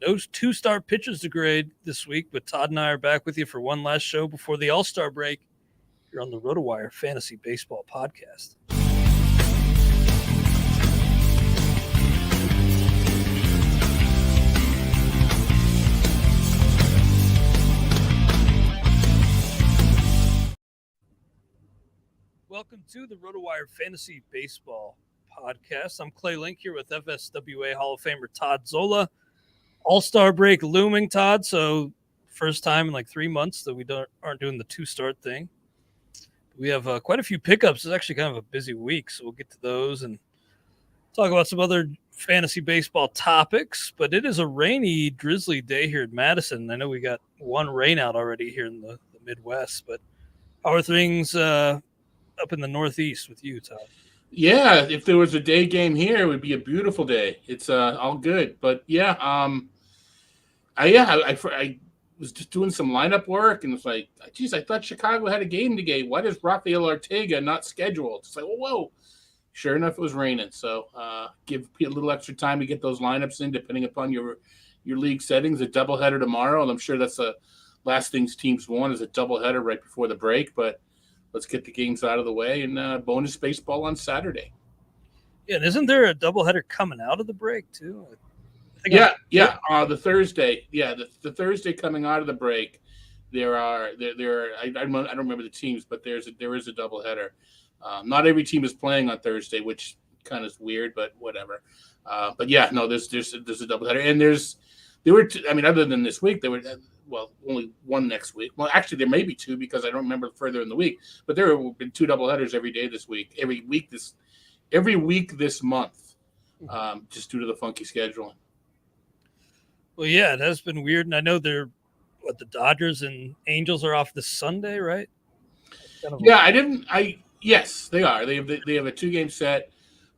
No two-star pitchers to grade this week, but Todd and I are back with you for one last show before the All-Star break here on the RotoWire Fantasy Baseball Podcast. Welcome to the RotoWire Fantasy Baseball Podcast. I'm Clay Link here with FSWA Hall of Famer Todd Zola. All-Star break looming, Todd. So first time in like 3 months that we aren't doing the two-start thing. We have quite a few pickups. It's actually kind of a busy week, so we'll get to those and talk about some other fantasy baseball topics. But it is a rainy, drizzly day here at Madison. I know we got one rain out already here in the Midwest, but how are things up in the Northeast with you, Todd? Yeah, if there was a day game here, it would be a beautiful day. It's all good, but yeah, I was just doing some lineup work, and it's like, geez, I thought Chicago had a game today. Why does Rafael Ortega not scheduled? It's like, whoa. Sure enough, it was raining. So give a little extra time to get those lineups in, depending upon your league settings. A doubleheader tomorrow, and I'm sure that's the last things teams want is a doubleheader right before the break. But let's get the games out of the way and bonus baseball on Saturday. Yeah, and isn't there a doubleheader coming out of the break too? The Thursday. Yeah, the Thursday coming out of the break, there are. I don't remember the teams, but there is a doubleheader. Not every team is playing on Thursday, which kind of is weird, but whatever. But yeah, no, there's a doubleheader, and other than this week, there were only one next week. Well, actually, there may be two because I don't remember further in the week. But there have been two doubleheaders every day this week, every week this month, just due to the funky scheduling. Well, yeah, it has been weird, and I know the Dodgers and Angels are off this Sunday, right? Yes, they are. They have a 2-game set.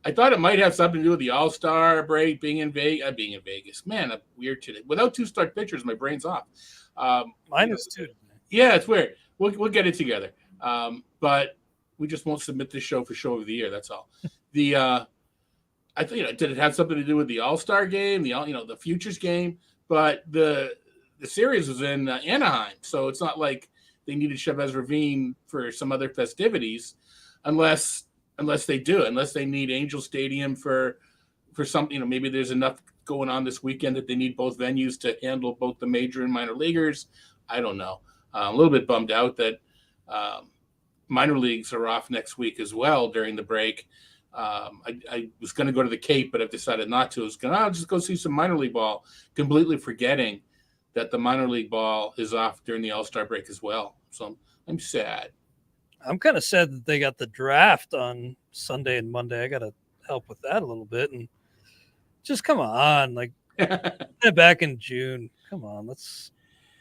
I thought it might have something to do with the All-Star break being in Vegas. Man, I'm weird today. Without two-start pitchers, my brain's off. Mine is too. Yeah, it's weird. We'll get it together. But we just won't submit this show for show of the year. That's all. I think did it have something to do with the All-Star game, the Futures game? But the series was in Anaheim, so it's not like they needed Chavez Ravine for some other festivities, unless they need Angel Stadium for something. Maybe there's enough going on this weekend that they need both venues to handle both the major and minor leaguers. I don't know. I'm a little bit bummed out that minor leagues are off next week as well during the break. I was going to go to the Cape, but I've decided not to. I'll just go see some minor league ball, completely forgetting that the minor league ball is off during the All-Star break as well. So I'm sad. I'm kind of sad that they got the draft on Sunday and Monday. I got to help with that a little bit. And just come on, like back in June. Come on,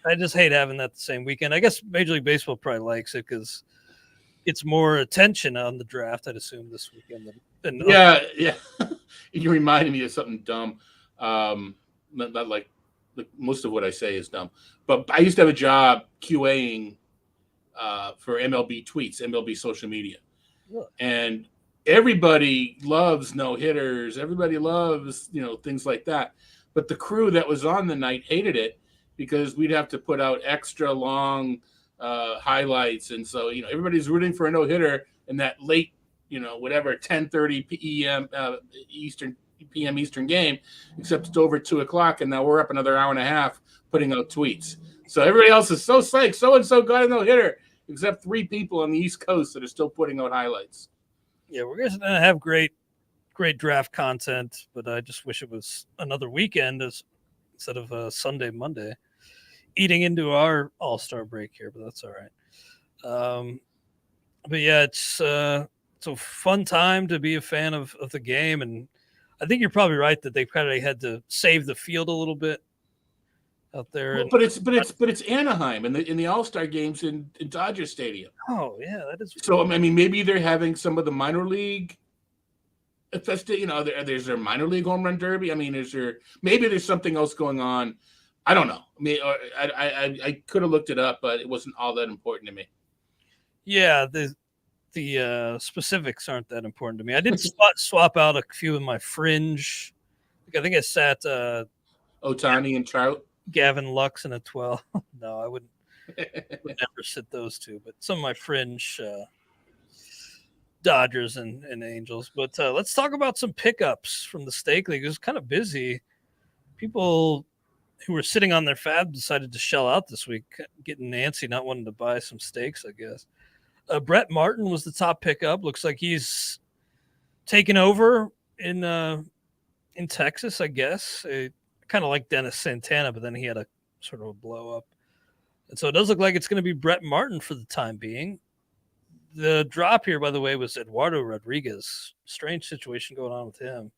I just hate having that the same weekend. I guess Major League Baseball probably likes it because it's more attention on the draft, I'd assume, this weekend. Yeah. You reminded me of something dumb. Not like most of what I say is dumb. But I used to have a job QAing for MLB tweets, MLB social media. Really? And everybody loves no-hitters. Everybody loves, things like that. But the crew that was on the night hated it because we'd have to put out extra long highlights. And so, everybody's rooting for a no-hitter in that late, 10:30 p.m. PM Eastern game, except it's over 2:00, and now we're up another hour and a half putting out tweets. So everybody else is so psyched. So-and-so got a no-hitter, except 3 people on the East Coast that are still putting out highlights. Yeah, we're going to have great draft content, but I just wish it was another weekend instead of a Sunday, Monday, eating into our All-Star break here, but that's all right. But yeah, it's a fun time to be a fan of the game, and I think you're probably right that they probably had to save the field a little bit out there. Well, but it's Anaheim in the All-Star games in Dodger Stadium. Oh yeah, that is. So I mean, maybe they're having some of the minor league there's their minor league home run derby. I mean, maybe there's something else going on. I don't know. I mean, I could have looked it up, but it wasn't all that important to me. Yeah, the specifics aren't that important to me. I did swap out a few of my fringe. I think I sat Ohtani and Trout. Gavin Lux and a 12. No, I would never sit those two. But some of my fringe Dodgers and Angels. But let's talk about some pickups from the Steak League. It was kind of busy. People who were sitting on their fab decided to shell out this week, getting antsy, not wanting to buy some steaks, I guess. Brett Martin was the top pickup. Looks like he's taken over in Texas, I guess. Kind of like Dennis Santana, but then he had a sort of a blow up. And so it does look like it's going to be Brett Martin for the time being. The drop here, by the way, was Eduardo Rodriguez. Strange situation going on with him.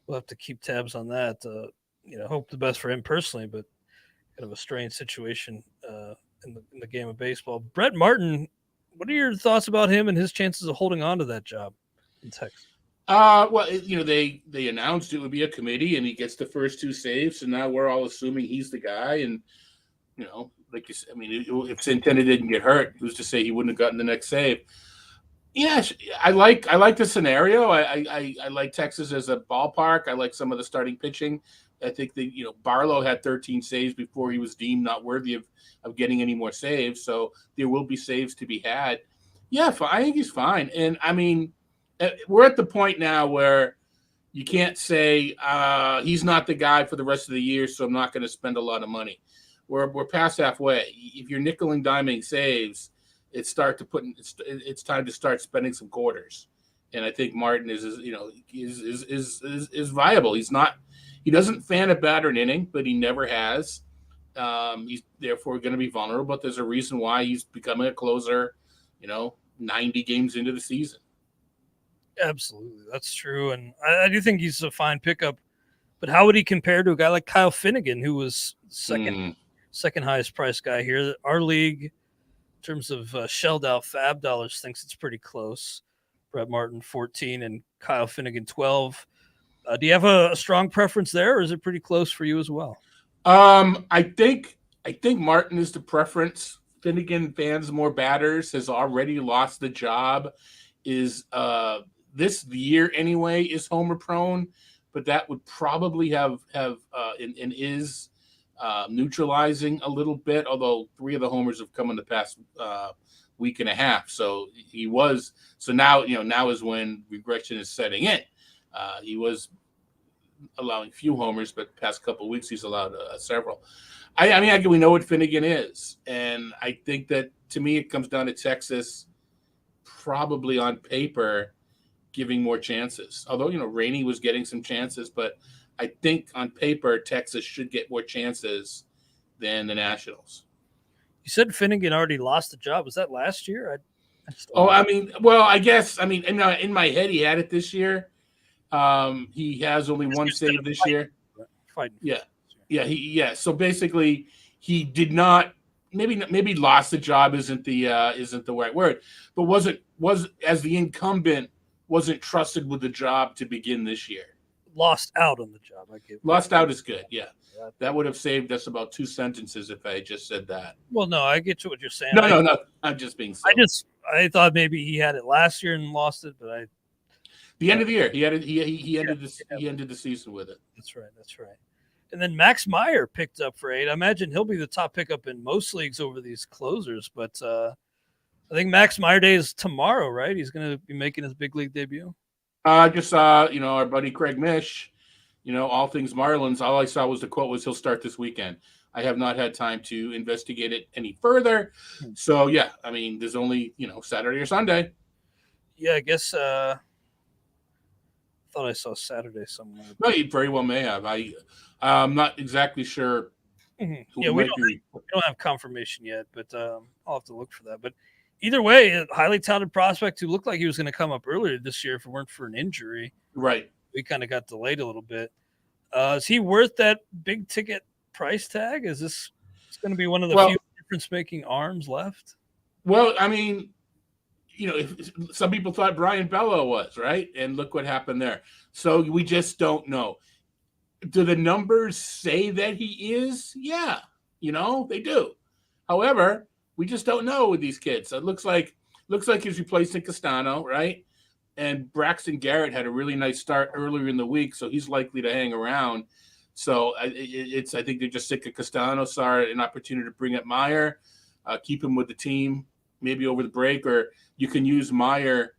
We'll have to keep tabs on that. Hope the best for him personally, but kind of a strange situation in the game of baseball. Brett Martin, what are your thoughts about him and his chances of holding on to that job in Texas? They announced it would be a committee, and he gets the first 2 saves, and now we're all assuming he's the guy. And like you said, if Santana didn't get hurt, who's to say he wouldn't have gotten the next save? Yeah, I like the scenario. I like Texas as a ballpark. I like some of the starting pitching. I think that Barlow had 13 saves before he was deemed not worthy of getting any more saves. So there will be saves to be had. Yeah, I think he's fine. And we're at the point now where you can't say he's not the guy for the rest of the year, so I'm not going to spend a lot of money. We're past halfway. If you're nickel and diming saves, it's time to start spending some quarters. And I think Martin is viable. He doesn't fan a batter an inning, but he never has. He's therefore going to be vulnerable. But there's a reason why he's becoming a closer. 90 games into the season. Absolutely, that's true, and I do think he's a fine pickup. But how would he compare to a guy like Kyle Finnegan, who was second highest priced guy here? Our league, in terms of shelled out fab dollars, thinks it's pretty close. Brett Martin 14 and Kyle Finnegan 12. Do you have a strong preference there, or is it pretty close for you as well? I think Martin is the preference. Finnegan fans more batters, has already lost the job, is this year anyway is homer prone, but that would probably have and is neutralizing a little bit, although 3 of the homers have come in the past week and a half. So now is when regression is setting in. He was allowing few homers, but past couple of weeks he's allowed several. We know what Finnegan is, and I think that to me it comes down to Texas probably on paper giving more chances. Although Rainey was getting some chances, but I think on paper Texas should get more chances than the Nationals. You said Finnegan already lost the job. Was that last year? I guess in my head he had it this year. He has only one save this year. Yeah. So basically, he did not. Maybe lost the job isn't the right word, but was as the incumbent wasn't trusted with the job to begin this year. Lost out on the job. Lost out is good. Yeah, that would have saved us about 2 sentences if I just said that. Well, no, I get to what you're saying. No. I'm just being silly. I thought maybe he had it last year and lost it, but the end of the year he ended the season with it. That's right. And then Max Meyer picked up for 8. I imagine he'll be the top pickup in most leagues over these closers, but I think Max Meyer Day is tomorrow, right? He's going to be making his big league debut. I just saw, our buddy Craig Mish, all things Marlins. All I saw was the quote was he'll start this weekend. I have not had time to investigate it any further. So, yeah, there's only, Saturday or Sunday. Yeah, I guess thought I saw Saturday somewhere. No, you very well may have. I'm not exactly sure. Mm-hmm. Yeah, we don't have confirmation yet, but I'll have to look for that. But either way, a highly touted prospect who looked like he was going to come up earlier this year if it weren't for an injury. Right. We kind of got delayed a little bit. Is he worth that big ticket price tag? Is this going to be one of the few difference-making arms left? Well, some people thought Brian Bello was, right? And look what happened there. So we just don't know. Do the numbers say that he is? Yeah, they do. However, we just don't know with these kids. So it looks like he's replacing Castano, right? And Braxton Garrett had a really nice start earlier in the week, so he's likely to hang around. So I think they're just sick of Castellanos. Saw an opportunity to bring up Meyer, keep him with the team, maybe over the break, or you can use Meyer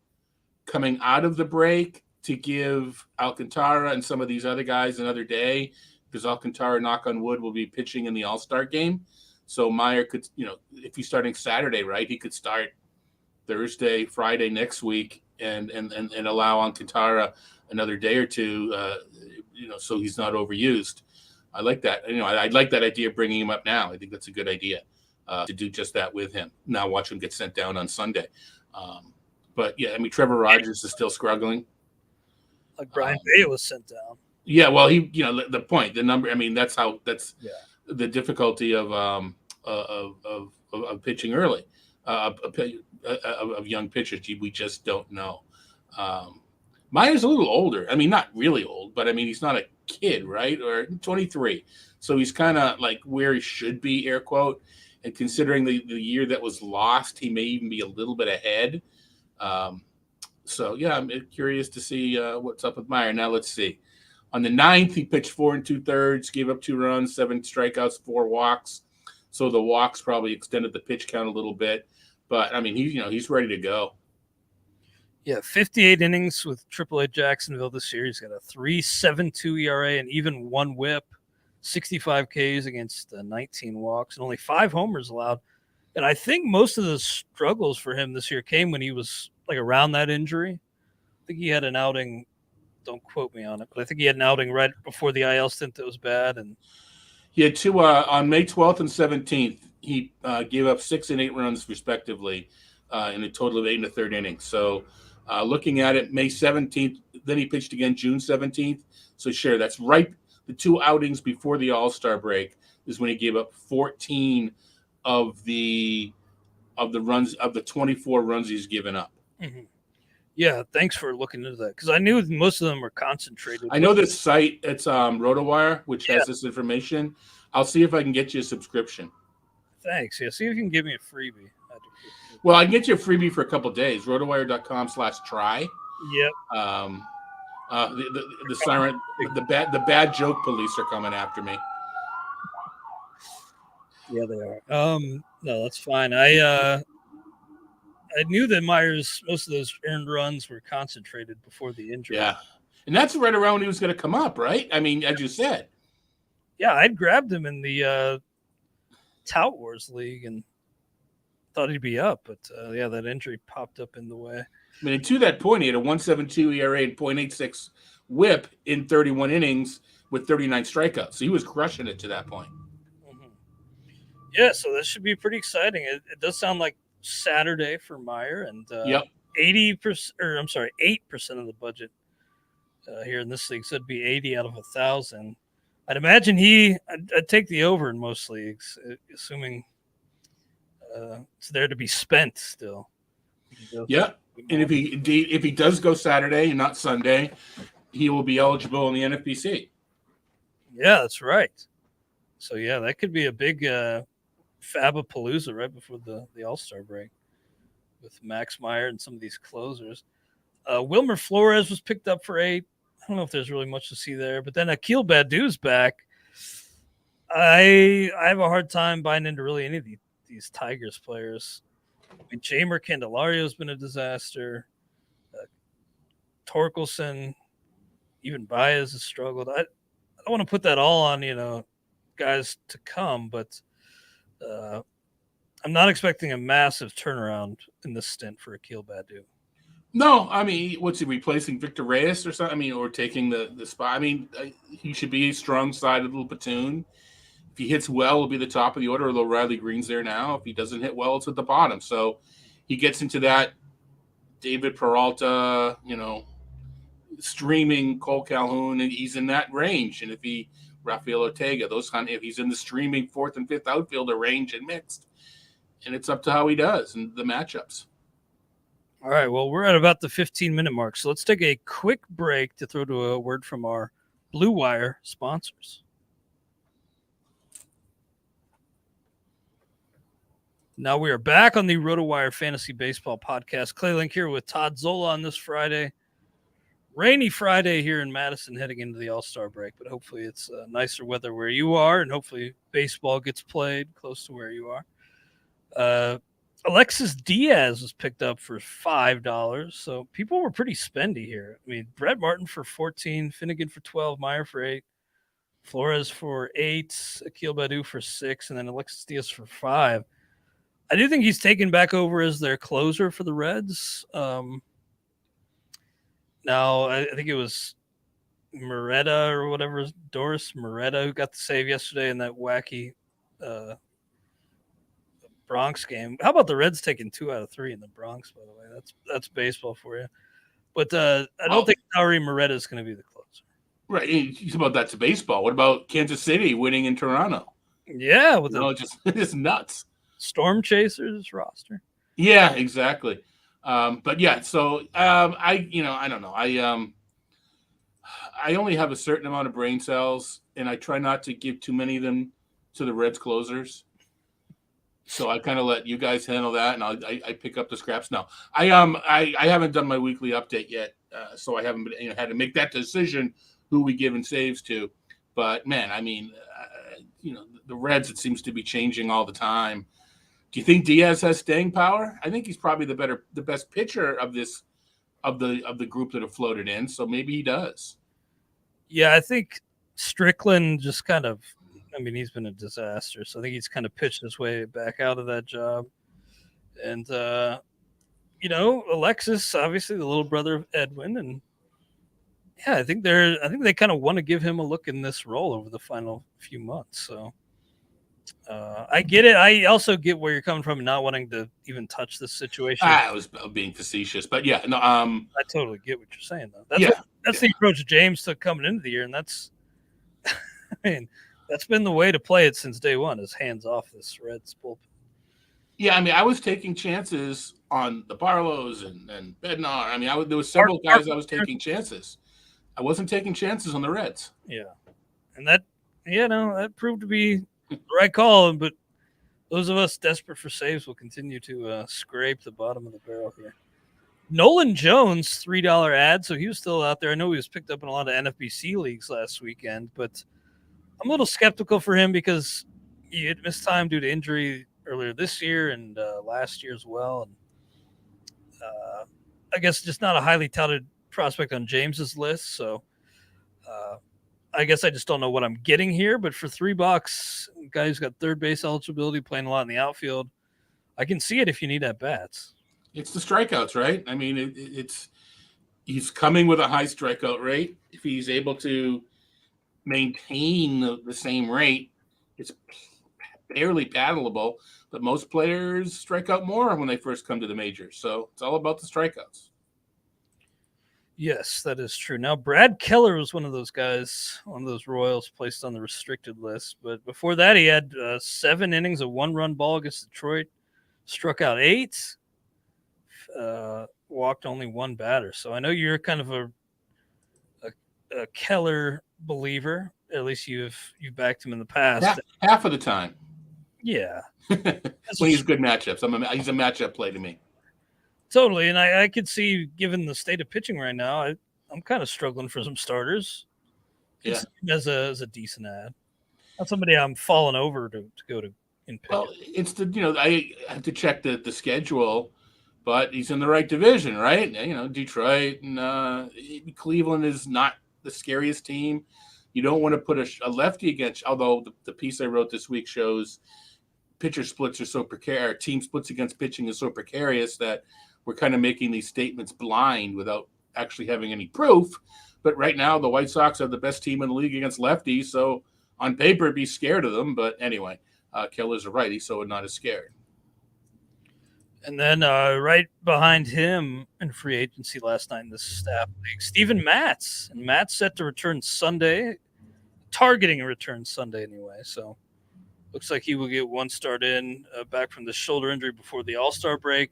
coming out of the break to give Alcantara and some of these other guys another day, because Alcantara, knock on wood, will be pitching in the All-Star game. So Meyer could, if he's starting Saturday, right, he could start Thursday, Friday next week, and allow Alcantara another day or two, so he's not overused. I like that. I'd like that idea of bringing him up now. I think that's a good idea to do just that with him. Now watch him get sent down on Sunday. But yeah, Trevor Rodgers is still struggling. Like Brian Baio was sent down. Yeah, well, the point, the number. That's the difficulty of pitching early, of young pitchers. We just don't know. Meyer's a little older. Not really old, but he's not a kid, right? Or 23, so he's kind of like where he should be, air quote. And considering the year that was lost, he may even be a little bit ahead. So yeah, I'm curious to see what's up with Meyer. Now let's see. On the 9th, he pitched 4 2/3, gave up 2 runs, 7 strikeouts, 4 walks. So the walks probably extended the pitch count a little bit, but he's ready to go. Yeah, 58 innings with AAA Jacksonville this year. He's got a 3.72 ERA and even 1 WHIP, 65 Ks against 19 walks, and only 5 homers allowed. And I think most of the struggles for him this year came when he was like around that injury. I think he had an outing. Don't quote me on it, but I think he had an outing right before the IL stint that was bad. And he had 2 on May 12th and 17th. He gave up 6 and 8 runs respectively in a total of 8 1/3 innings. So looking at it, May 17th, then he pitched again June 17th. So sure, that's right. The 2 outings before the All-Star break is when he gave up 14 of the runs, of the 24 runs he's given up. Mm-hmm. Yeah, thanks for looking into that, because I knew most of them were concentrated. I know this site, it's RotoWire, which has this information. I'll see if I can get you a subscription. Thanks. Yeah, see if you can give me a freebie. Well, I can get you a freebie for a couple of days. RotoWire.com/try. Yep. The siren, the bad joke police are coming after me. Yeah, they are. No, that's fine. I knew that most of those earned runs were concentrated before the injury. Yeah. And that's right around when he was going to come up, right? As you said. Yeah, I'd grabbed him in the Tout Wars League and thought he'd be up. But, that injury popped up in the way. To that point, he had a 1.72 ERA and 0.86 WHIP in 31 innings with 39 strikeouts. So he was crushing it to that point. Mm-hmm. Yeah, so that should be pretty exciting. It does sound like Saturday for Meyer, and 80%, or I'm sorry, 8% of the budget here in this league, so it'd be 80 out of 1,000. I'd imagine I'd take the over in most leagues, assuming it's there to be spent still. Yeah, and if he does go Saturday and not Sunday, he will be eligible in the NFBC. Yeah, that's right. So yeah, that could be a big Fabapalooza right before the All-Star break with Max Meyer and some of these closers. Wilmer Flores was picked up for 8. I don't know if there's really much to see there, but then Akil Badu's back. I have a hard time buying into really any of these Tigers players. Jamer Candelario has been a disaster. Torkelson, even Baez has struggled. I don't want to put that all on guys to come, but I'm not expecting a massive turnaround in this stint for Akil Badu. No, what's he replacing Victor Reyes or something? Or taking the spot? He should be a strong side of the platoon. If he hits well, he'll be the top of the order, although Riley Green's there now. If he doesn't hit well, it's at the bottom. So he gets into that David Peralta, streaming Cole Calhoun, and he's in that range. And if Rafael Ortega, if he's in the streaming 4th and 5th outfielder range and mixed, and it's up to how he does and the matchups. All right, well, we're at about the 15-minute mark, so let's take a quick break to throw to a word from our Blue Wire sponsors. Now we are back on the RotoWire Fantasy Baseball Podcast. Clay Link here with Todd Zola on this Friday. Rainy Friday here in Madison heading into the All-Star break, but hopefully it's nicer weather where you are, and hopefully baseball gets played close to where you are. Alexis Diaz was picked up for $5, so people were pretty spendy here. I mean, Brett Martin for 14, Finnegan for 12, Meyer for 8, Flores for 8, Akil Baddoo for 6, and then Alexis Diaz for 5. I do think he's taken back over as their closer for the Reds. Now, I think it was Moretta or whatever, Doris Moretta, who got the save yesterday in that wacky Bronx game. How about the Reds taking 2 out of 3 in the Bronx, by the way? That's baseball for you. But I don't think Nauri Moretta is going to be the closer. Right. It's about that's baseball. What about Kansas City winning in Toronto? Yeah. With just nuts. Storm Chasers roster. Yeah, exactly. But yeah, so I don't know. I only have a certain amount of brain cells, and I try not to give too many of them to the Reds closers. So I kind of let you guys handle that, and I pick up the scraps now. I haven't done my weekly update yet, so I haven't been, had to make that decision who we giving saves to. But man, I mean, the Reds, it seems to be changing all the time. Do you think Diaz has staying power? I think he's probably the best pitcher of the group that have floated in. So maybe he does. Yeah, I think Strickland just kind of. I mean, he's been a disaster. So I think he's kind of pitched his way back out of that job. And Alexis, obviously the little brother of Edwin, and yeah, I think they kind of want to give him a look in this role over the final few months. So. I get it. I also get where you're coming from, not wanting to even touch this situation. I was being facetious, but yeah, no. I totally get what you're saying, though. That's the approach James took coming into the year, and that's, I mean, that's been the way to play it since day one. Is hands off this Reds bullpen. Yeah, I mean, I was taking chances on the Barlows and Bednar. I mean, there was several guys I was taking chances. I wasn't taking chances on the Reds. Yeah, and that proved to be the right call, but those of us desperate for saves will continue to scrape the bottom of the barrel here. Nolan Jones, $3 ad, so he was still out there. I know he was picked up in a lot of NFBC leagues last weekend, but I'm a little skeptical for him because he had missed time due to injury earlier this year and last year as well. And I guess just not a highly touted prospect on James's list, so I guess I just don't know what I'm getting here, but for $3, guy who's got third base eligibility, playing a lot in the outfield, I can see it if you need at bats. It's the strikeouts, right? I mean, he's coming with a high strikeout rate. If he's able to maintain the same rate, it's barely paddleable. But most players strike out more when they first come to the majors, so it's all about the strikeouts. Yes, that is true. Now, Brad Keller was one of those guys, one of those Royals placed on the restricted list. But before that, he had 7 innings, a 1-run ball against Detroit, struck out 8, walked only 1 batter. So I know you're kind of a Keller believer. At least you've backed him in the past. Half of the time. Yeah. When he's good matchups. He's a matchup play to me. Totally, and I could see, given the state of pitching right now, I'm kind of struggling for some starters. Yeah, as a decent ad, not somebody I'm falling over to go to in pick. Well, it's I have to check the schedule, but he's in the right division, right? Detroit and Cleveland is not the scariest team. You don't want to put a lefty against. Although the piece I wrote this week shows pitcher splits are so precarious, team splits against pitching is so precarious that we're kind of making these statements blind without actually having any proof. But right now, the White Sox are the best team in the league against lefties. So on paper, be scared of them. But anyway, Keller's a righty, so we're not as scared. And then right behind him in free agency last night in the staff league, Steven Matz. And Matz set to return Sunday, targeting a return Sunday anyway. So looks like he will get 1 start in back from the shoulder injury before the All-Star break.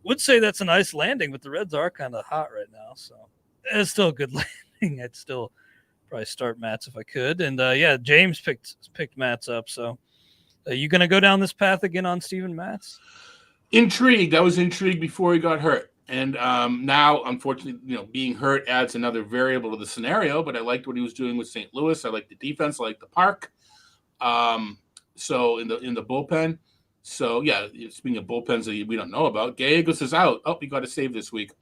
Would say that's a nice landing, but the Reds are kind of hot right now, so it's still a good landing. I'd still probably start Matz if I could. And James picked Matz up. So are you going to go down this path again on Steven Matz? Intrigued. I was intrigued before he got hurt. And now, unfortunately, being hurt adds another variable to the scenario. But I liked what he was doing with St. Louis. I like the defense. I like the park. So in the bullpen. So yeah, speaking of bullpens that we don't know about, Gallegos is out. Oh, we got to save this week.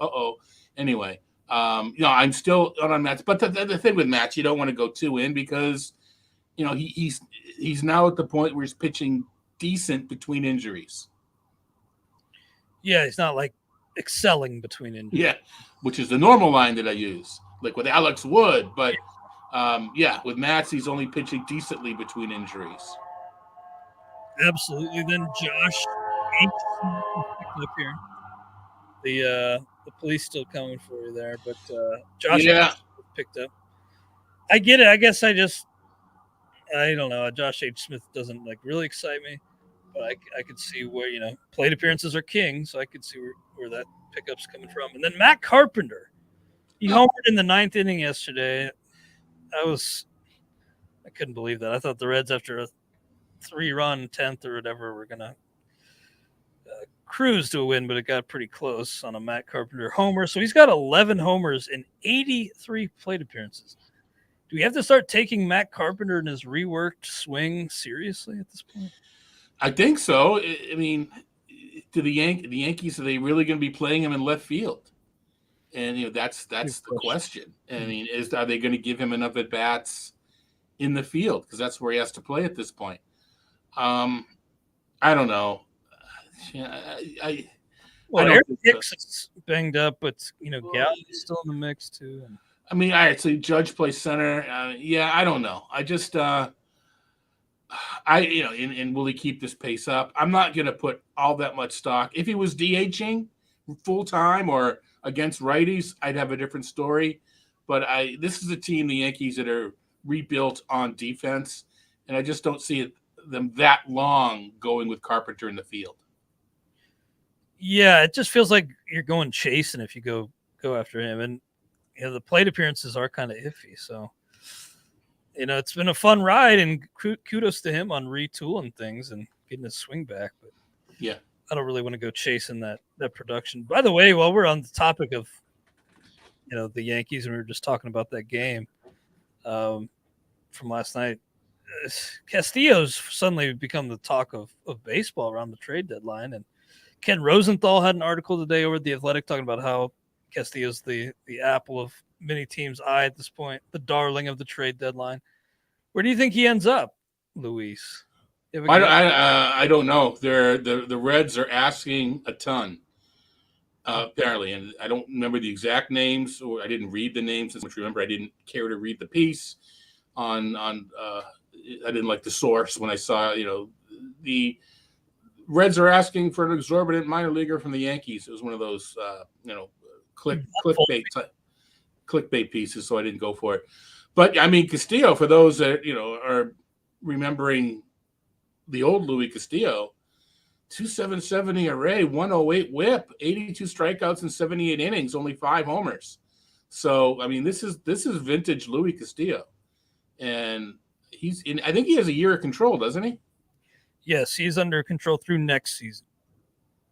Anyway, I'm still on Matz. But the thing with Matz, you don't want to go too in because he's now at the point where he's pitching decent between injuries. Yeah, he's not like excelling between injuries. Yeah, which is the normal line that I use, like with Alex Wood. But with Matz, he's only pitching decently between injuries. Absolutely. Then Josh H. up here. The police still coming for you there, but Josh picked up. I get it. I guess I don't know. Josh H. Smith doesn't like really excite me, but I could see where plate appearances are king, so I could see where that pickup's coming from. And then Matt Carpenter, he homered in the 9th inning yesterday. I couldn't believe that. I thought the Reds, after a 3-run 10th or whatever, were gonna cruise to a win, but it got pretty close on a Matt Carpenter homer. So he's got 11 homers in 83 plate appearances. Do we have to start taking Matt Carpenter and his reworked swing seriously at this point? I think so. I mean, do the Yankees, are they really going to be playing him in left field? And that's the question. I mean, are they going to give him enough at bats in the field, because that's where he has to play at this point? I don't know. Eric Hicks is banged up, but Gallo's still in the mix too. I mean, all right, so Judge plays center. I don't know. I just, and will he keep this pace up? I'm not going to put all that much stock. If he was DHing full time or against righties, I'd have a different story. But this is a team, the Yankees, that are rebuilt on defense, and I just don't see them that long going with Carpenter in the field. Yeah, it just feels like you're going chasing if you go after him, and the plate appearances are kind of iffy. So, it's been a fun ride, and kudos to him on retooling things and getting his swing back. But yeah, I don't really want to go chasing that production. By the way, while we're on the topic of the Yankees, and we were just talking about that game from last night, Castillo's suddenly become the talk of baseball around the trade deadline. And Ken Rosenthal had an article today over at The Athletic talking about how Castillo's the apple of many teams' eye at this point, the darling of the trade deadline. Where do you think he ends up, Luis? I don't know. The Reds are asking a ton, apparently, and I don't remember the exact names, or I didn't read the names. Which remember, I didn't care to read the piece on. I didn't like the source when I saw the Reds are asking for an exorbitant minor leaguer from the Yankees. It was one of those clickbait pieces, so I didn't go for it. But I mean, Castillo, for those that are remembering the old Louis Castillo, 2.77 ERA, 108 WHIP, 82 strikeouts in 78 innings, only 5 homers. So I mean, this is vintage Louis Castillo, and I think he has a year of control, doesn't he? Yes, he's under control through next season.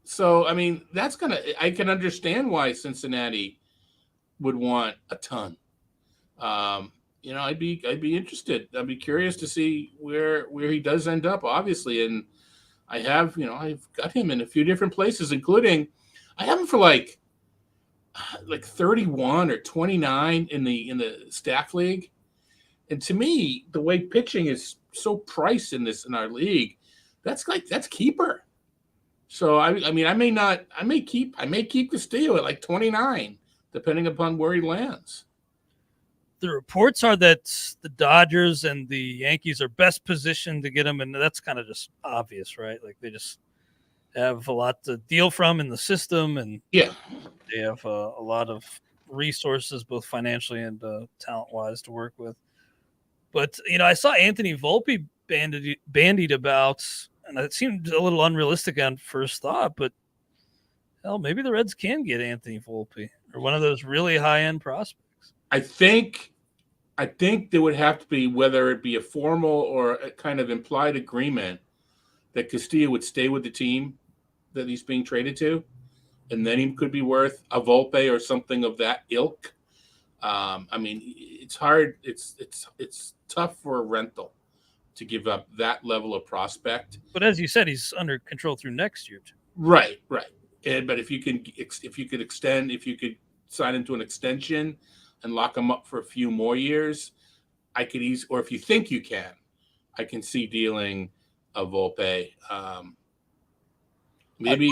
So I mean, I can understand why Cincinnati would want a ton. I'd be interested. I'd be curious to see where he does end up, obviously. And I've got him in a few different places, including I have him for like 31 or 29 in the staff league. And to me, the way pitching is so priced in our league, that's keeper. So I may keep Castillo at like 29, depending upon where he lands. The reports are that the Dodgers and the Yankees are best positioned to get him, and that's kind of just obvious, right? Like they just have a lot to deal from in the system, and yeah, they have a lot of resources, both financially and talent-wise, to work with. But I saw Anthony Volpe bandied about, and it seemed a little unrealistic on first thought. But hell, maybe the Reds can get Anthony Volpe or one of those really high-end prospects. I think there would have to be, whether it be a formal or a kind of implied agreement, that Castillo would stay with the team that he's being traded to, and then he could be worth a Volpe or something of that ilk. I mean, it's hard. It's tough for a rental to give up that level of prospect. But as you said, he's under control through next year too. Right. But if you could sign into an extension and lock him up for a few more years, I could or if you think you can, I can see dealing a Volpe. Maybe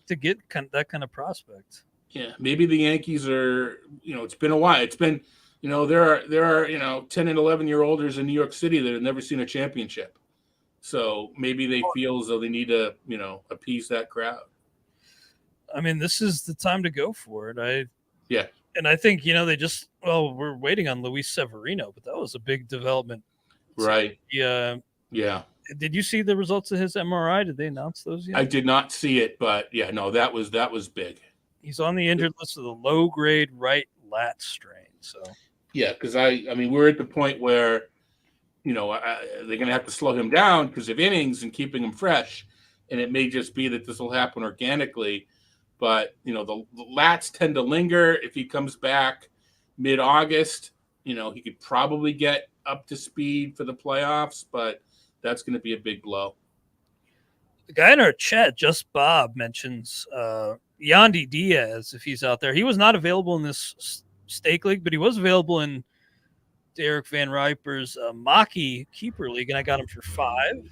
to get that kind of prospect. Yeah, maybe the Yankees are. It's been a while. It's been, there are 10 and 11-year-olders in New York City that have never seen a championship. So maybe they feel as though they need to, appease that crowd. I mean, this is the time to go for it. Yeah. And I think, we're waiting on Luis Severino, but that was a big development. Right. Yeah. Yeah. Did you see the results of his MRI? Did they announce those yet? I did not see it, but yeah, no, that was big. He's on the injured list of the low-grade right lat strain. So yeah, because I mean, we're at the point where, they're going to have to slow him down because of innings and keeping him fresh, and it may just be that this will happen organically. But the lats tend to linger. If he comes back mid-August, he could probably get up to speed for the playoffs, but that's going to be a big blow. The guy in our chat, Just Bob, mentions Yandi Diaz, if he's out there. He was not available in this Steak League, but he was available in Derek Van Riper's Maki Keeper League, and I got him for $5.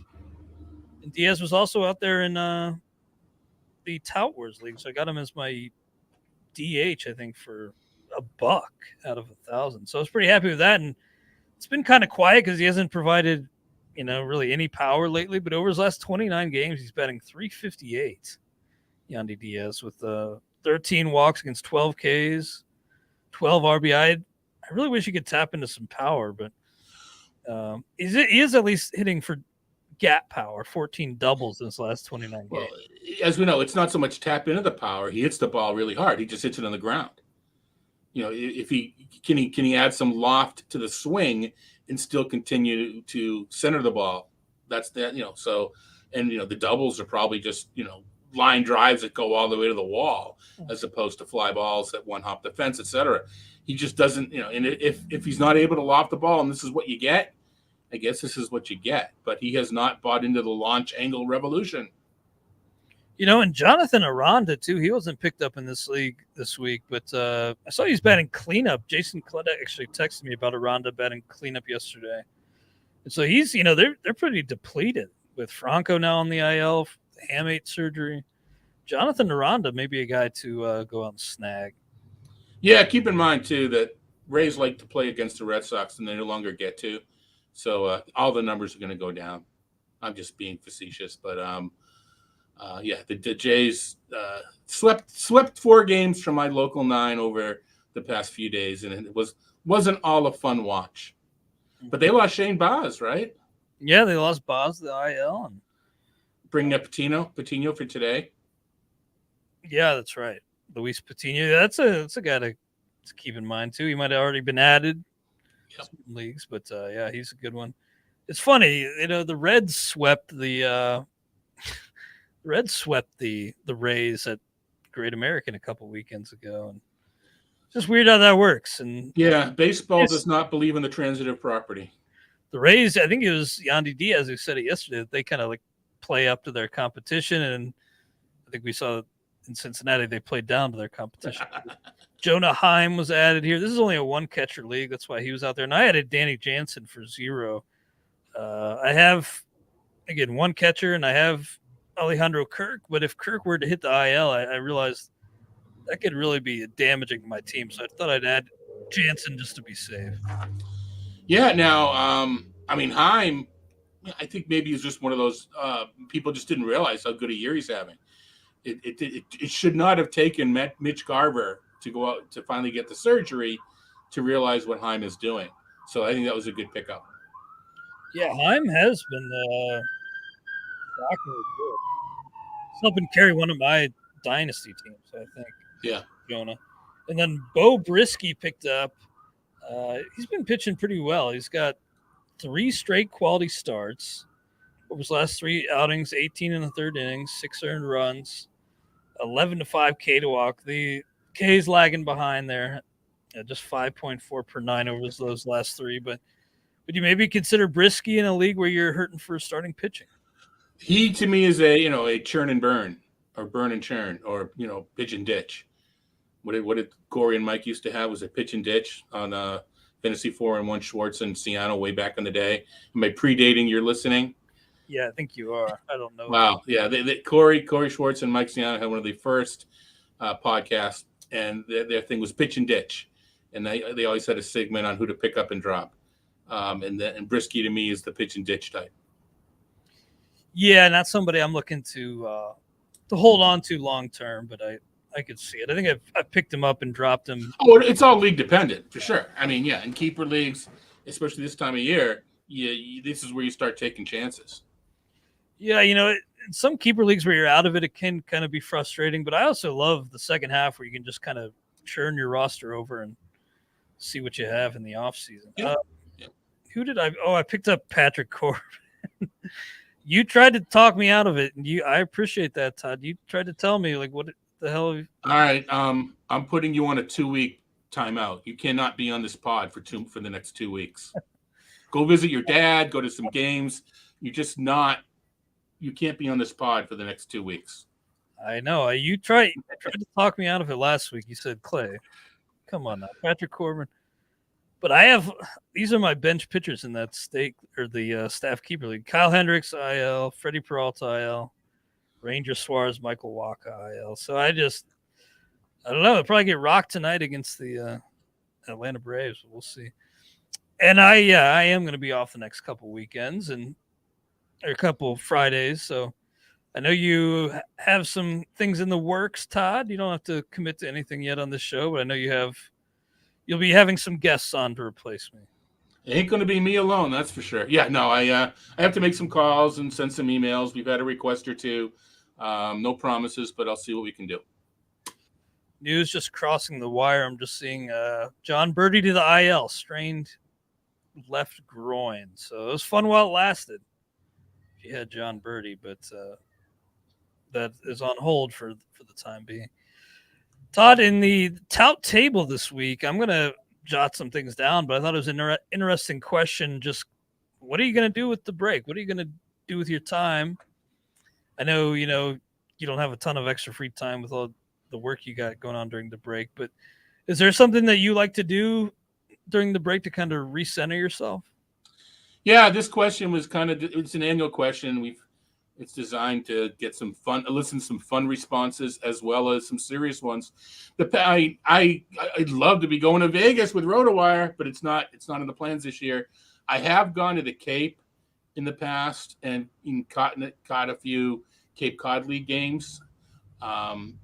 And Diaz was also out there in the Tout Wars League, so I got him as my DH, I think, for $1 out of 1,000. So I was pretty happy with that, and it's been kind of quiet because he hasn't provided, really any power lately, but over his last 29 games, he's batting .358. Yandi Diaz with 13 walks against 12 Ks, 12 RBI. I really wish he could tap into some power, but he is at least hitting for gap power, 14 doubles in his last 29 games. Well, as we know, it's not so much tap into the power. He hits the ball really hard. He just hits it on the ground. If he can add some loft to the swing and still continue to center the ball. That's that, so, and, the doubles are probably just, line drives that go all the way to the wall as opposed to fly balls that one hop the fence, et cetera. He just doesn't, and if he's not able to loft the ball and this is what you get, I guess this is what you get. But he has not bought into the launch angle revolution. And Jonathan Aranda, too, he wasn't picked up in this league this week, but I saw he's batting cleanup. Jason Cledek actually texted me about Aranda batting cleanup yesterday. And so he's, they're pretty depleted with Franco now on the IL, hamate surgery. Jonathan Aranda may be a guy to go out and snag. Yeah, keep in mind, too, that Rays like to play against the Red Sox, and they no longer get to. So all the numbers are going to go down. I'm just being facetious, but the Jays swept 4 games from my local 9 over the past few days, and it wasn't all a fun watch. But they lost Shane Baz, right? Yeah, they lost Baz to the IL. And bringing up Patino for today. Yeah, that's right. Luis Patino. That's a guy to keep in mind too. He might have already been added in leagues, but yeah, he's a good one. It's funny, the Reds swept the Rays at Great American a couple weekends ago, and it's just weird how that works. And yeah, baseball does not believe in the transitive property. The Rays, I think it was Yandi Diaz who said it yesterday, that they kind of play up to their competition, and I think we saw in Cincinnati they played down to their competition. Jonah Heim was added here. This is only a 1-catcher league, that's why he was out there. And I added Danny Jansen for 0. I have, again, 1 catcher, and I have Alejandro Kirk. But if Kirk were to hit the IL, I realized that could really be damaging to my team. So I thought I'd add Jansen just to be safe. Yeah, now, Heim, I think maybe he's just one of those people just didn't realize how good a year he's having. It should not have taken Mitch Garver to go out to finally get the surgery to realize what Heim is doing. So I think that was a good pickup. Yeah, Heim has been shockingly good. He's helping carry one of my dynasty teams, I think. Yeah. Jonah. And then Bo Brisky picked up. He's been pitching pretty well. He's got 3 straight quality starts over his last 3 outings, 18 in the 3rd innings, 6 earned runs. 11-5 K to walk. The K's lagging behind there. Just 5.4 per 9 over those last 3. But would you maybe consider Brisky in a league where you're hurting for starting pitching? He to me is a churn and burn, or burn and churn, or pitch and ditch. What did Corey and Mike used to have was a pitch and ditch on Fantasy 4-1 Schwartz and Ciano way back in the day. Am I predating your listening? Yeah, I think you are. I don't know. Wow. Yeah, Corey Schwartz and Mike Ciano had one of the first podcasts, and their thing was pitch and ditch, and they always had a segment on who to pick up and drop. And Brisky to me is the pitch and ditch type. Yeah, not somebody I'm looking to hold on to long term, but I could see it. I think I picked him up and dropped him. Oh, it's all league dependent for sure. I mean, yeah, in keeper leagues, especially this time of year, this is where you start taking chances. Yeah, in some keeper leagues where you're out of it, it can kind of be frustrating. But I also love the second half where you can just kind of churn your roster over and see what you have in the offseason. Yeah. Who did I? Oh, I picked up Patrick Corbin. You tried to talk me out of it, and I appreciate that, Todd. You tried to tell me what the hell. All right, I'm putting you on a 2-week timeout. You cannot be on this pod for the next 2 weeks. Go visit your dad. Go to some games. You're just not. You can't be on this pod for the next 2 weeks. I know. You tried to talk me out of it last week. You said, Clay, come on now, Patrick Corbin. But these are my bench pitchers in that stake or the staff keeper league. Kyle Hendricks, IL, Freddie Peralta, IL, Ranger Suarez, Michael Wacha, IL. So I don't know. I'll probably get rocked tonight against the Atlanta Braves. We'll see. And I am going to be off the next couple weekends or a couple Fridays. So I know you have some things in the works, Todd. You don't have to commit to anything yet on this show, but I know you'll be having some guests on to replace me. It ain't going to be me alone, that's for sure. Yeah, no, I have to make some calls and send some emails. We've had a request or two. No promises, but I'll see what we can do. News just crossing the wire. I'm just seeing John Birdie to the IL, strained left groin. So it was fun while it lasted. If you had John Birdie, but that is on hold for the time being. Todd, in the tout table this week, I'm going to jot some things down, but I thought it was an interesting question. Just what are you going to do with the break? What are you going to do with your time? I know, you don't have a ton of extra free time with all the work you got going on during the break, but is there something that you like to do during the break to kind of recenter yourself? Yeah, this question was it's an annual question. It's designed to get some fun, elicit some fun responses as well as some serious ones. I'd love to be going to Vegas with RotoWire, but it's not in the plans this year. I have gone to the Cape in the past and caught a few Cape Cod League games. I'm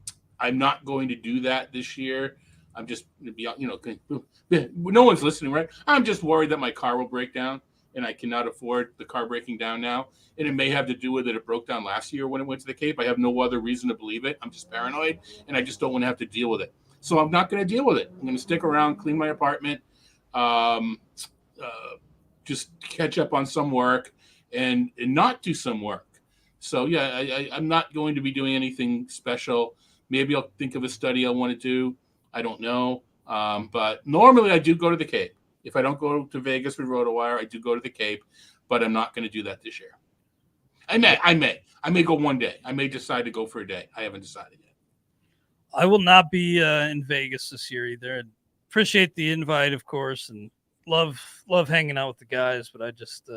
not going to do that this year. I'm just no one's listening, right? I'm just worried that my car will break down, and I cannot afford the car breaking down now. And it may have to do with it broke down last year when it went to the Cape. I have no other reason to believe it. I'm just paranoid, and I just don't want to have to deal with it. So I'm not going to deal with it. I'm going to stick around, clean my apartment, just catch up on some work, and not do some work. So, yeah, I'm not going to be doing anything special. Maybe I'll think of a study I want to do. I don't know. But normally I do go to the Cape. If I don't go to Vegas with RotoWire, I do go to the Cape, but I'm not going to do that this year. I may go one day. I may decide to go for a day. I haven't decided yet. I will not be in Vegas this year either. Appreciate the invite, of course, and love hanging out with the guys, but I just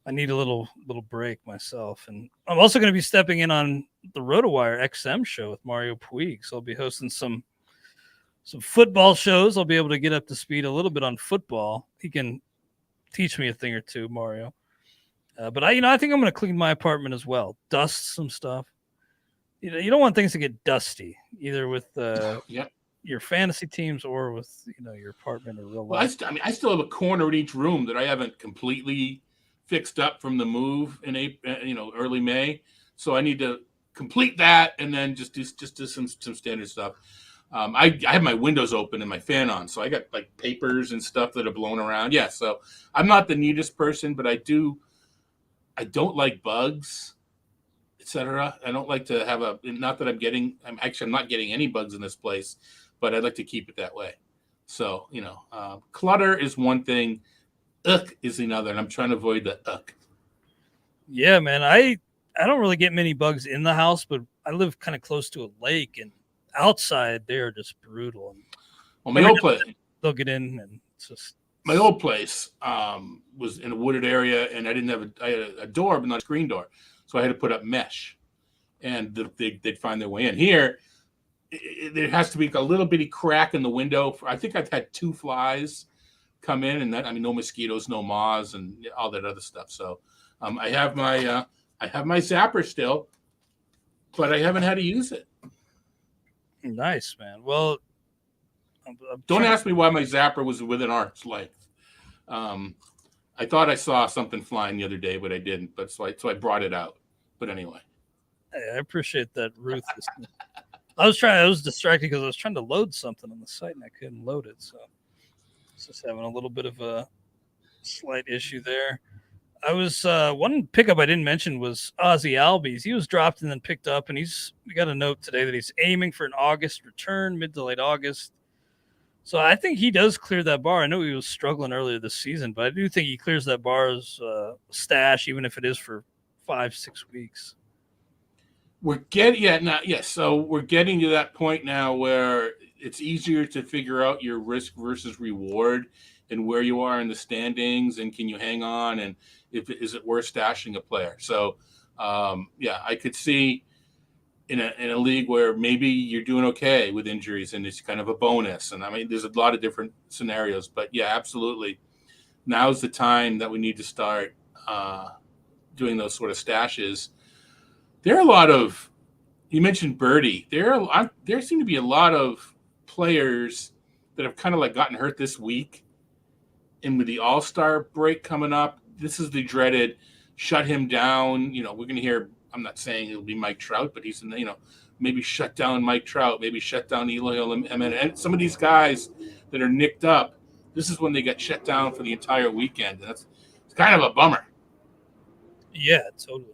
I need a little break myself. And I'm also going to be stepping in on the RotoWire XM show with Mario Puig, so I'll be hosting some football shows. I'll be able to get up to speed a little bit on football. He can teach me a thing or two, Mario. But I think I'm going to clean my apartment as well. Dust some stuff. You don't want things to get dusty, either with your fantasy teams or with your apartment or real life. Well, I still have a corner in each room that I haven't completely fixed up from the move in early May. So I need to complete that and then just do some standard stuff. I have my windows open and my fan on, so I got like papers and stuff that are blown around. Yeah, so I'm not the neatest person, but I don't like bugs. etc. I don't like to have not that I'm not getting any bugs in this place, but I'd like to keep it that way. So, clutter is one thing, is another, and I'm trying to avoid the Yeah, man. I don't really get many bugs in the house, but I live kind of close to a lake, and outside they're just brutal. And well, my old place, they'll get in, and it's just my old place was in a wooded area, and I had a door, but not a screen door, so I had to put up mesh, and they'd find their way in. Here, there has to be a little bitty crack in the window. I think I've had 2 flies come in, and no mosquitoes, no moths, and all that other stuff. So I have my zapper still, but I haven't had to use it. Nice, man. Well, don't ask me why my zapper was within arm's length. I thought I saw something flying the other day, but I didn't. But so I brought it out. But anyway, I appreciate that ruthlessness. I was distracted because I was trying to load something on the site and I couldn't load it. So it's just having a little bit of a slight issue there. I was one pickup I didn't mention was Ozzy Albee. He was dropped and then picked up, and we got a note today that he's aiming for an August return, mid to late August. So I think he does clear that bar. I know he was struggling earlier this season, but I do think he clears that bar as stash, even if it is for 5-6 weeks. So we're getting to that point now where it's easier to figure out your risk versus reward and where you are in the standings, and can you hang on, and is it worth stashing a player? So I could see in a league where maybe you're doing okay with injuries and it's kind of a bonus. And I mean, there's a lot of different scenarios, but yeah, absolutely. Now's the time that we need to start doing those sort of stashes. There are a lot of, you mentioned Birdie. There seem to be a lot of players that have kind of like gotten hurt this week. And with the All-Star break coming up, this is the dreaded shut him down. We're going to hear, I'm not saying it'll be Mike Trout, but he's, maybe shut down Mike Trout, maybe shut down Eloy, and some of these guys that are nicked up, this is when they get shut down for the entire weekend. And it's kind of a bummer. Yeah, totally.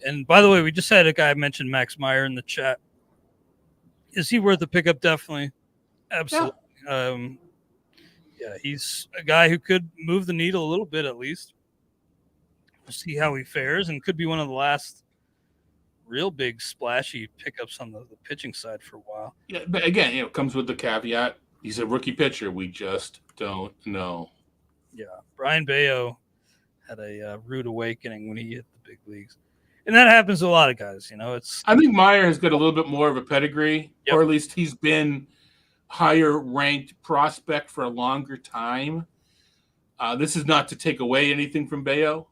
And by the way, we just had a guy mention Max Meyer in the chat. Is he worth a pickup? Definitely. Absolutely. Yeah. He's a guy who could move the needle a little bit at least. We'll see how he fares, and could be one of the last real big splashy pickups on the pitching side for a while. Yeah, but again, it comes with the caveat. He's a rookie pitcher. We just don't know. Yeah. Brian Baio had a rude awakening when he hit the big leagues. And that happens to a lot of guys, I think Meyer has got a little bit more of a pedigree, or at least he's been higher ranked prospect for a longer time. This is not to take away anything from Baio,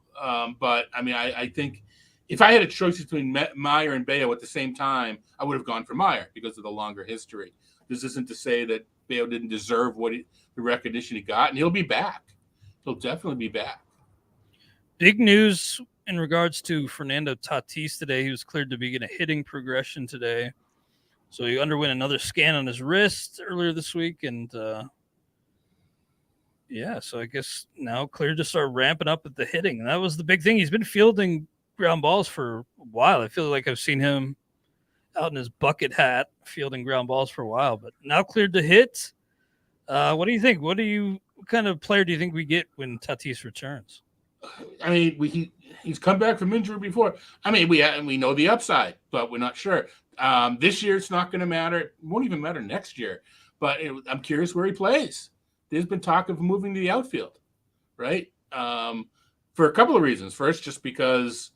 but I mean, I think if I had a choice between Meyer and Baio at the same time, I would have gone for Meyer because of the longer history. This isn't to say that Baio didn't deserve the recognition he got, and he'll be back. He'll definitely be back. Big news in regards to Fernando Tatis today. He was cleared to begin a hitting progression today. So he underwent another scan on his wrist earlier this week. And so I guess now cleared to start ramping up at the hitting. And that was the big thing. He's been fielding ground balls for a while. I feel like I've seen him out in his bucket hat fielding ground balls for a while, but now cleared to hit. What do you think? What kind of player do you think we get when Tatis returns? I mean, he's come back from injury before. I mean, we know the upside, but we're not sure. This year, it's not going to matter. It won't even matter next year. But I'm curious where he plays. There's been talk of moving to the outfield, right? For a couple of reasons. First, just because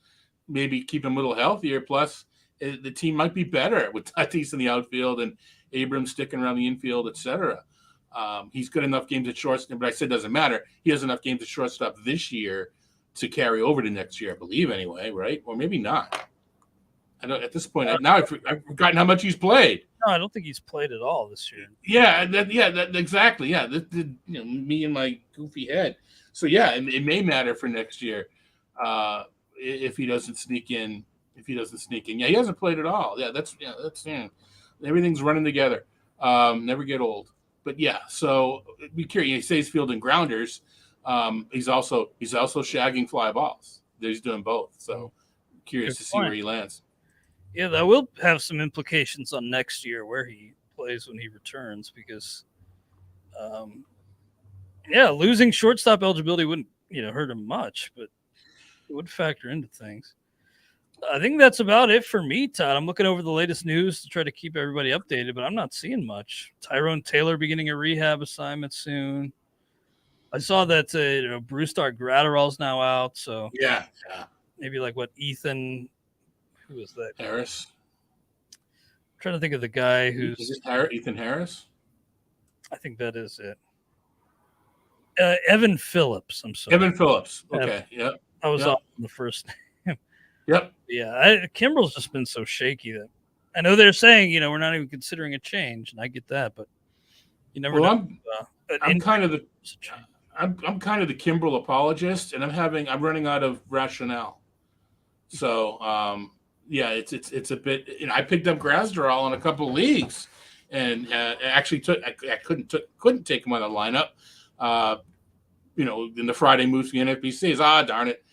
maybe keep him a little healthier. Plus, the team might be better with Tatis in the outfield and Abrams sticking around the infield, etc. He's got enough games at shortstop, but I said it doesn't matter. He has enough games at shortstop this year to carry over to next year, I believe, anyway, right? Or maybe not. I don't. At this point, now I've forgotten how much he's played. No, I don't think he's played at all this year. Yeah, exactly. Yeah, me and my goofy head. So yeah, it may matter for next year if he doesn't sneak in. Yeah, he hasn't played at all. Yeah, that's everything's running together. Never get old. But yeah, so be curious. He says fielding grounders. He's also shagging fly balls. He's doing both. So curious to see where he lands. Yeah, that will have some implications on next year where he plays when he returns because, losing shortstop eligibility wouldn't hurt him much, but it would factor into things. I think that's about it for me, Todd. I'm looking over the latest news to try to keep everybody updated, but I'm not seeing much. Tyrone Taylor beginning a rehab assignment soon. I saw that Brusdar Gratterall's now out, so yeah. Maybe like what Ethan, who is that? Harris. I'm trying to think of the guy who's is it Ethan Harris? I think that is it. Evan Phillips. I'm sorry. Evan Phillips. Okay. Yep. I was off on the first name. Yep. Yeah. Kimbrel's just been so shaky that I know they're saying, we're not even considering a change, and I get that, but you never know. I'm kind of the Kimbrel apologist, and I'm running out of rationale. So it's a bit. I picked up Grasdorall in a couple of leagues, and actually I couldn't take him on the lineup. In the Friday moves to the NFBCs. Darn it,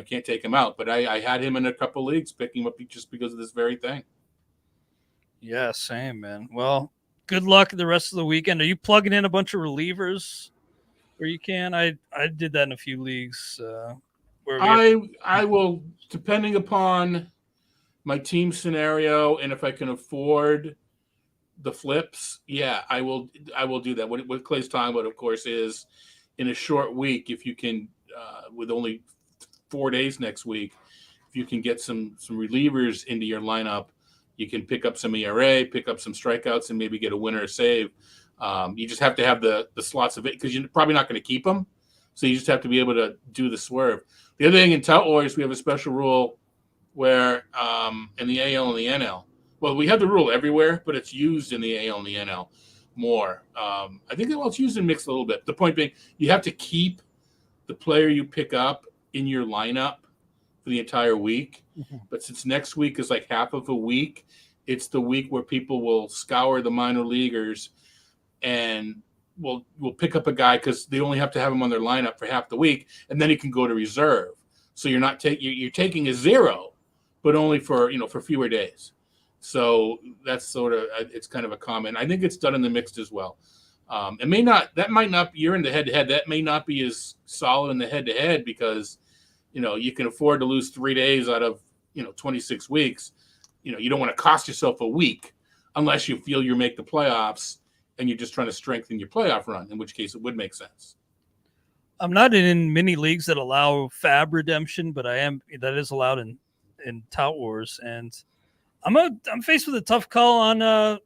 can't take him out. But I had him in a couple of leagues, picking him up just because of this very thing. Yeah, same, man. Well, good luck the rest of the weekend. Are you plugging in a bunch of relievers where you can? I did that in a few leagues. I will, depending upon my team scenario and if I can afford the flips. Yeah, I will do that. What Clay's talking about, of course, is in a short week, if you can, with only 4 days next week, if you can get some relievers into your lineup, you can pick up some ERA, pick up some strikeouts, and maybe get a winner or save. You just have to have the slots of it because you're probably not going to keep them. So you just have to be able to do the swerve. The other thing in Tout Wars, we have a special rule where in the AL and the NL, well, we have the rule everywhere, but it's used in the AL and the NL more. I think it's used in mixed a little bit. The point being, you have to keep the player you pick up in your lineup for the entire week. Mm-hmm. But since next week is like half of a week, it's the week where people will scour the minor leaguers and will pick up a guy because they only have to have him on their lineup for half the week, and then he can go to reserve. So you're not you're taking a zero, but only for fewer days. So that's sort of, it's kind of a comment. I think it's done in the mixed as well. That might not be, you're in the head-to-head. That may not be as solid in the head-to-head because, you can afford to lose 3 days out of, 26 weeks. You don't want to cost yourself a week unless you feel you make the playoffs and you're just trying to strengthen your playoff run, in which case it would make sense. I'm not in many leagues that allow FAB redemption, but that is allowed in Tout Wars. And I'm faced with a tough call on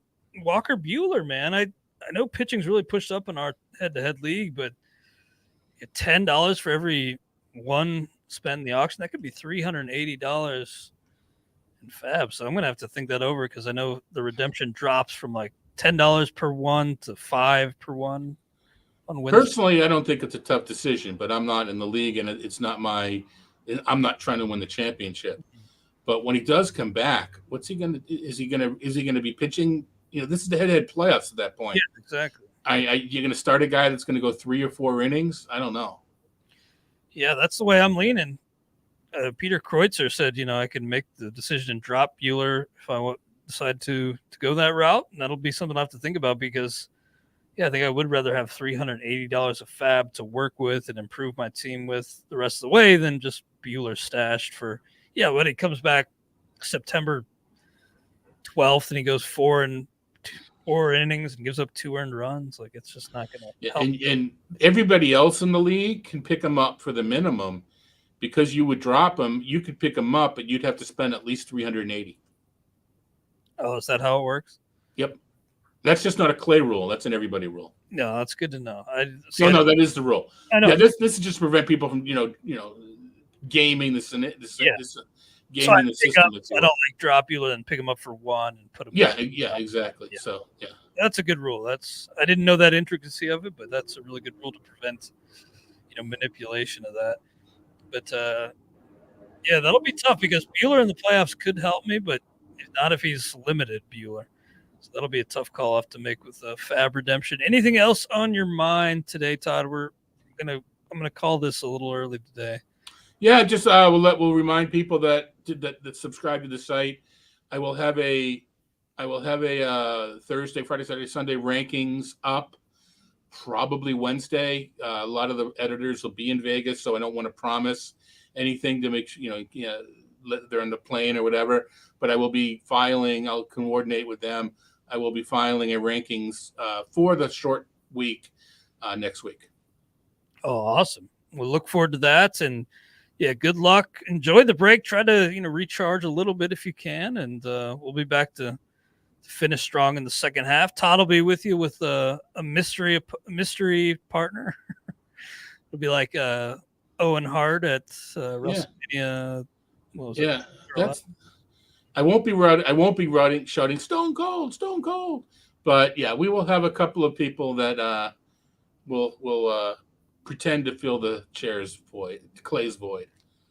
Walker Buehler, man. I know pitching's really pushed up in our head-to-head league, but $10 for every one spent in the auction, that could be $380 in FAB. So I'm going to have to think that over because I know the redemption drops from like $10 per one to $5 per one on Wednesday. Personally, I don't think it's a tough decision, but I'm not in the league and it's not I'm not trying to win the championship. But when he does come back, what's he going to? Is he going to be pitching? This is the head-to-head playoffs at that point. Yeah, exactly. You're going to start a guy that's going to go 3 or 4 innings? I don't know. Yeah, that's the way I'm leaning. Peter Kreutzer said, I can make the decision and drop Buehler if I decide to go that route, and that'll be something I have to think about because, I think I would rather have $380 of FAB to work with and improve my team with the rest of the way than just Buehler stashed for. Yeah, when he comes back September 12th and he goes 4 innings and gives up 2 earned runs, like it's just not going to help. And everybody else in the league can pick him up for the minimum because you would drop him. You could pick him up, but you'd have to spend at least $380. Oh, is that how it works? Yep. That's just not a Clay rule. That's an everybody rule. No, that's good to know. No, that is the rule. I know. Yeah, this is just to prevent people from gaming the system. I don't like drop Buehler and pick him up for 1 and put him. Yeah, exactly. Yeah. So that's a good rule. I didn't know that intricacy of it, but that's a really good rule to prevent manipulation of that. But that'll be tough because Buehler in the playoffs could help me, but not if he's limited Buehler. So that'll be a tough call off to make with FAB redemption. Anything else on your mind today, Todd? I'm gonna call this a little early today. Yeah, just we'll remind people that that subscribe to the site. I will have a Thursday, Friday, Saturday, Sunday rankings up. Probably Wednesday. A lot of the editors will be in Vegas, so I don't want to promise anything to make sure, they're on the plane or whatever. But I will be filing. I'll coordinate with them. I will be filing a rankings for the short week next week. Oh, awesome. We'll look forward to that. And yeah, good luck. Enjoy the break. Try to, recharge a little bit if you can. And we'll be back to finish strong in the second half. Todd will be with you with a mystery partner. It'll be like Owen Hart at WrestleMania. I won't be shouting Stone Cold. But yeah, we will have a couple of people that will pretend to fill the Clay's void.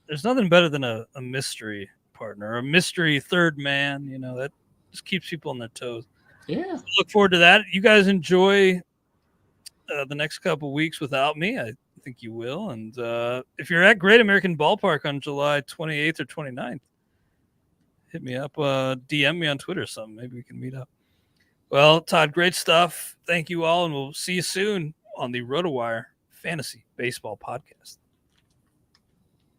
There's nothing better than a mystery partner, a mystery third man. That just keeps people on their toes. Yeah. So look forward to that. You guys enjoy the next couple weeks without me. I think you will. And if you're at Great American Ballpark on July 28th or 29th, hit me up, DM me on Twitter or something. Maybe we can meet up. Well, Todd, great stuff. Thank you all, and we'll see you soon on the RotoWire Fantasy Baseball Podcast.